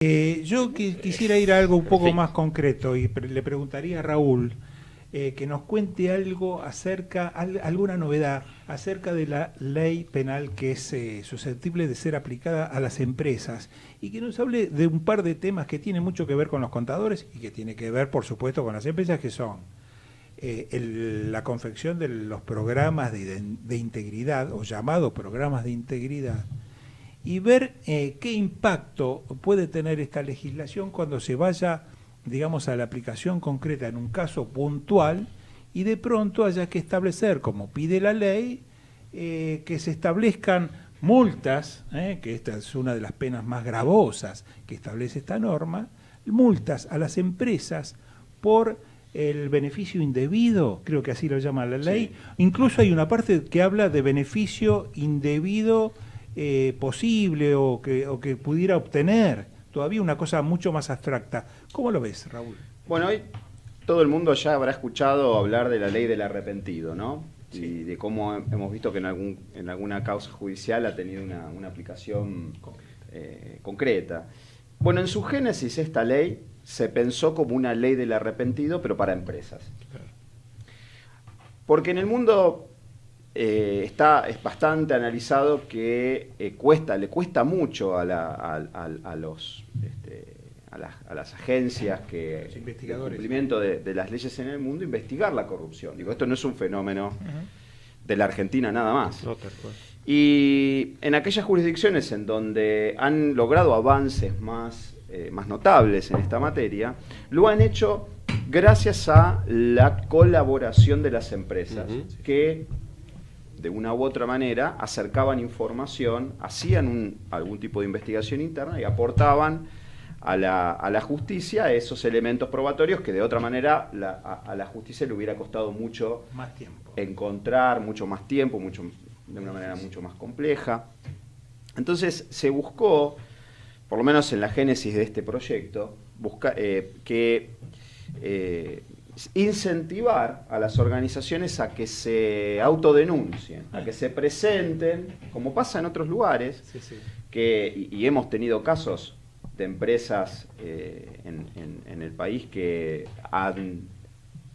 Yo quisiera ir a algo un poco más concreto y le preguntaría a Raúl que nos cuente algo acerca, alguna novedad acerca de la ley penal que es susceptible de ser aplicada a las empresas y que nos hable de un par de temas que tienen mucho que ver con los contadores y que tiene que ver, por supuesto, con las empresas, que son la confección de los programas de integridad o llamados programas de integridad y ver qué impacto puede tener esta legislación cuando se vaya, digamos, a la aplicación concreta en un caso puntual y de pronto haya que establecer, como pide la ley, que se establezcan multas, que esta es una de las penas más gravosas que establece esta norma, multas a las empresas por el beneficio indebido, creo que así lo llama la ley. Sí. Incluso hay una parte que habla de beneficio indebido posible o que pudiera obtener, todavía una cosa mucho más abstracta. ¿Cómo lo ves, Raúl? Bueno, hoy todo el mundo ya habrá escuchado hablar de la ley del arrepentido, ¿no? Sí. Y de cómo hemos visto que en alguna causa judicial ha tenido una aplicación concreta. Bueno, en su génesis esta ley se pensó como una ley del arrepentido, pero para empresas. Claro. Porque en el mundo es bastante analizado que le cuesta mucho a las agencias que el cumplimiento de las leyes en el mundo investigar la corrupción. Digo, esto no es un fenómeno de la Argentina nada más. No, y en aquellas jurisdicciones en donde han logrado avances más notables en esta materia, lo han hecho gracias a la colaboración de las empresas que de una u otra manera acercaban información, hacían algún tipo de investigación interna y aportaban a la justicia esos elementos probatorios que de otra manera a la justicia le hubiera costado mucho más tiempo encontrar, mucho más tiempo, de una manera mucho más compleja. Entonces se buscó, por lo menos en la génesis de este proyecto, incentivar a las organizaciones a que se autodenuncien, a que se presenten, como pasa en otros lugares, y hemos tenido casos de empresas en el país que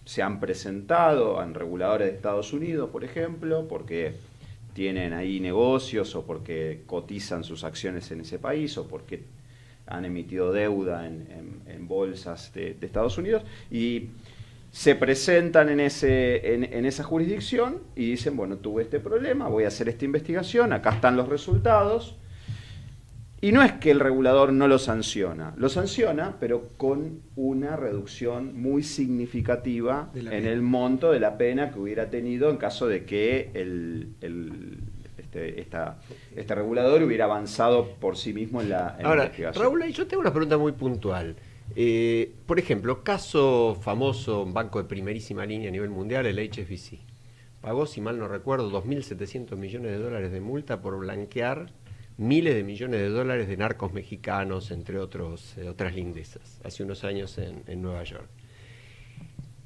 se han presentado en reguladores de Estados Unidos, por ejemplo, porque tienen ahí negocios o porque cotizan sus acciones en ese país o porque han emitido deuda en bolsas de Estados Unidos y se presentan en esa jurisdicción y dicen, bueno, tuve este problema, voy a hacer esta investigación, acá están los resultados. Y no es que el regulador no lo sanciona, pero con una reducción muy significativa en el monto de la pena que hubiera tenido en caso de que este regulador hubiera avanzado por sí mismo en la investigación. Raúl, yo tengo una pregunta muy puntual. Por ejemplo, caso famoso, un banco de primerísima línea a nivel mundial, el HSBC. Pagó, si mal no recuerdo, 2.700 millones de dólares de multa por blanquear miles de millones de dólares de narcos mexicanos, entre otras lindezas, hace unos años en Nueva York.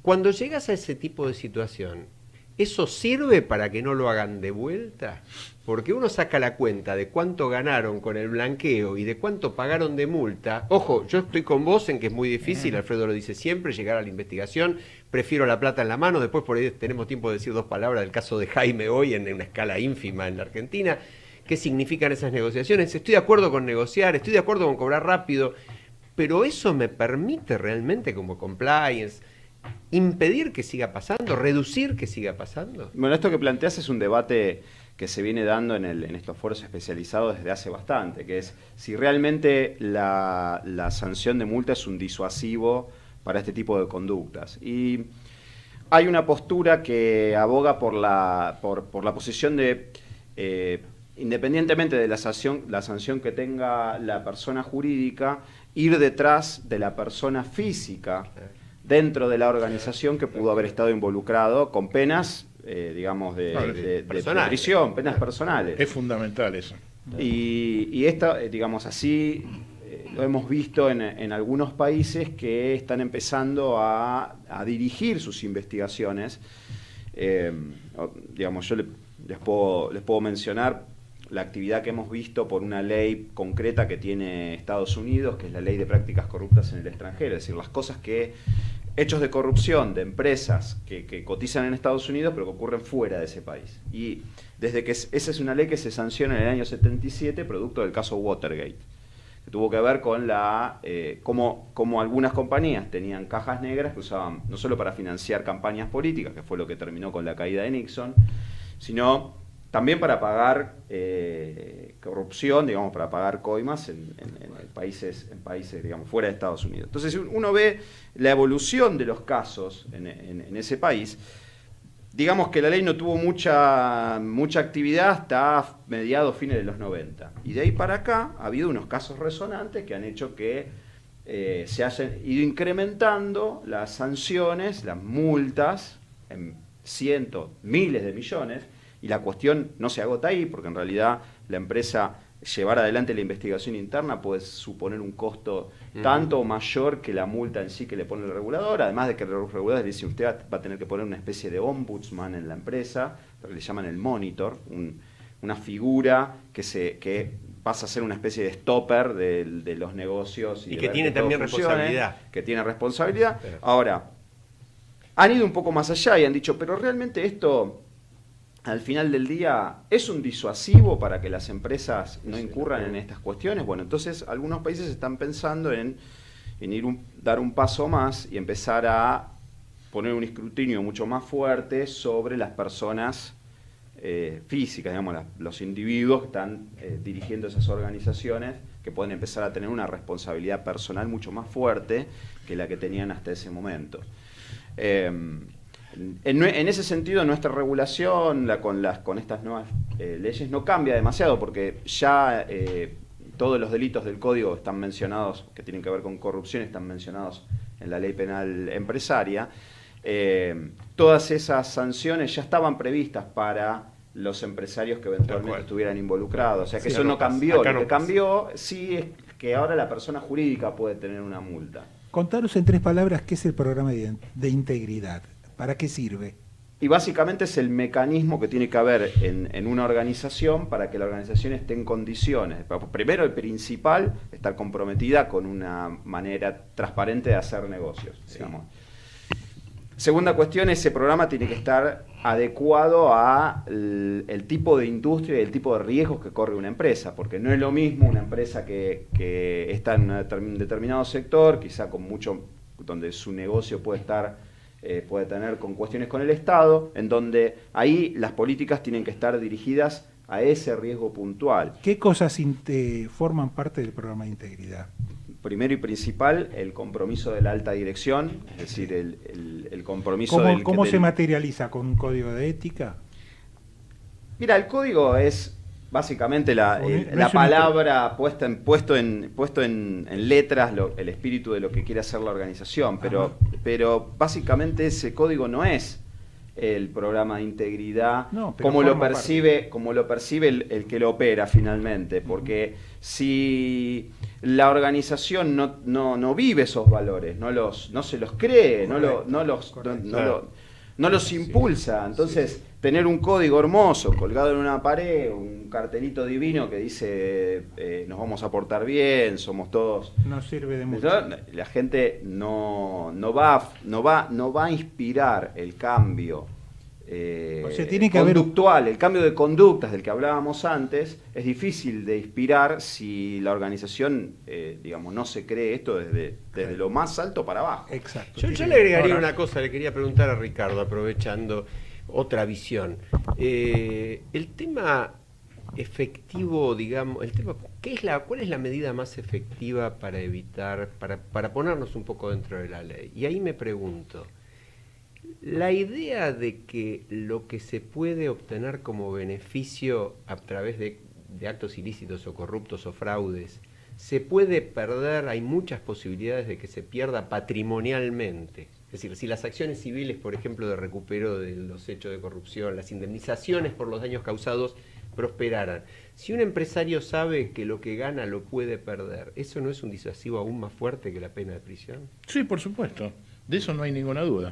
Cuando llegas a ese tipo de situación, ¿eso sirve para que no lo hagan de vuelta? Porque uno saca la cuenta de cuánto ganaron con el blanqueo y de cuánto pagaron de multa. Ojo, yo estoy con vos en que es muy difícil, Alfredo lo dice siempre, llegar a la investigación. Prefiero la plata en la mano. Después por ahí tenemos tiempo de decir dos palabras del caso de Jaime hoy en una escala ínfima en la Argentina. ¿Qué significan esas negociaciones? Estoy de acuerdo con negociar, estoy de acuerdo con cobrar rápido, pero eso me permite realmente como compliance impedir que siga pasando, reducir que siga pasando. Bueno, esto que planteas es un debate que se viene dando en estos foros especializados desde hace bastante, que es si realmente la sanción de multa es un disuasivo para este tipo de conductas. Y hay una postura que aboga por la posición de independientemente de la sanción que tenga la persona jurídica, ir detrás de la persona física dentro de la organización que pudo haber estado involucrado con penas, digamos, de prisión, penas personales. Es fundamental eso. Y esto, digamos así, lo hemos visto en algunos países que están empezando a dirigir sus investigaciones. Digamos, yo les puedo mencionar la actividad que hemos visto por una ley concreta que tiene Estados Unidos, que es la Ley de Prácticas Corruptas en el Extranjero. Es decir, las cosas hechos de corrupción de empresas que cotizan en Estados Unidos pero que ocurren fuera de ese país. Y desde que esa es una ley que se sanciona en el año 77, producto del caso Watergate, que tuvo que ver con cómo algunas compañías tenían cajas negras que usaban no solo para financiar campañas políticas, que fue lo que terminó con la caída de Nixon, sino también para pagar corrupción, digamos, para pagar coimas en países, digamos, fuera de Estados Unidos. Entonces, uno ve la evolución de los casos en ese país. Digamos que la ley no tuvo mucha actividad hasta mediados, fines de los 90. Y de ahí para acá ha habido unos casos resonantes que han hecho que se hayan ido incrementando las sanciones, las multas, en cientos, miles de millones. Y la cuestión no se agota ahí, porque en realidad la empresa llevar adelante la investigación interna puede suponer un costo tanto mayor que la multa en sí que le pone el regulador, además de que el regulador le dice usted va a tener que poner una especie de ombudsman en la empresa, lo que le llaman el monitor, una figura que pasa a ser una especie de stopper de los negocios. Y que tiene también responsabilidad. Que tiene responsabilidad. Ahora, han ido un poco más allá y han dicho, pero realmente esto, al final del día, ¿es un disuasivo para que las empresas no incurran en estas cuestiones? Bueno, entonces algunos países están pensando en dar un paso más y empezar a poner un escrutinio mucho más fuerte sobre las personas físicas, digamos, los individuos que están dirigiendo esas organizaciones, que pueden empezar a tener una responsabilidad personal mucho más fuerte que la que tenían hasta ese momento. En ese sentido, nuestra regulación con estas nuevas leyes no cambia demasiado, porque ya todos los delitos del código están mencionados, que tienen que ver con corrupción, están mencionados en la ley penal empresaria. Todas esas sanciones ya estaban previstas para los empresarios que eventualmente estuvieran involucrados. O sea que eso no cambió. Lo que cambió sí es que ahora la persona jurídica puede tener una multa. Contanos en 3 palabras qué es el programa de integridad. ¿Para qué sirve? Y básicamente es el mecanismo que tiene que haber en una organización para que la organización esté en condiciones. Primero, el principal, estar comprometida con una manera transparente de hacer negocios, digamos. Segunda cuestión, ese programa tiene que estar adecuado a el tipo de industria y el tipo de riesgos que corre una empresa, porque no es lo mismo una empresa que está en un determinado sector, quizá con mucho, donde su negocio puede tener con cuestiones con el Estado, en donde ahí las políticas tienen que estar dirigidas a ese riesgo puntual. ¿Qué cosas forman parte del programa de integridad? Primero y principal, el compromiso de la alta dirección, es decir, el compromiso ¿Cómo se materializa? ¿Con un código de ética? Mira, el código es básicamente la palabra puesto en letras, el espíritu de lo que quiere hacer la organización, pero básicamente ese código no es el programa de integridad como lo percibe el que lo opera finalmente, porque si la organización no vive esos valores, no se los cree, no los impulsa, entonces tener un código hermoso colgado en una pared, un cartelito divino que dice nos vamos a portar bien, somos todos, no sirve de mucho. La gente no va a inspirar el cambio o sea, tiene que conductual, el cambio de conductas del que hablábamos antes. Es difícil de inspirar si la organización digamos, no se cree esto desde lo más alto para abajo. Exacto. Yo le agregaría una cosa, le quería preguntar a Ricardo, aprovechando otra visión. El tema efectivo, digamos, ¿cuál es la medida más efectiva para evitar, para ponernos un poco dentro de la ley? Y ahí me pregunto, la idea de que lo que se puede obtener como beneficio a través de actos ilícitos o corruptos o fraudes, se puede perder, hay muchas posibilidades de que se pierda patrimonialmente. Es decir, si las acciones civiles, por ejemplo, de recupero de los hechos de corrupción, las indemnizaciones por los daños causados prosperaran, si un empresario sabe que lo que gana lo puede perder, ¿eso no es un disuasivo aún más fuerte que la pena de prisión? Sí, por supuesto. De eso no hay ninguna duda.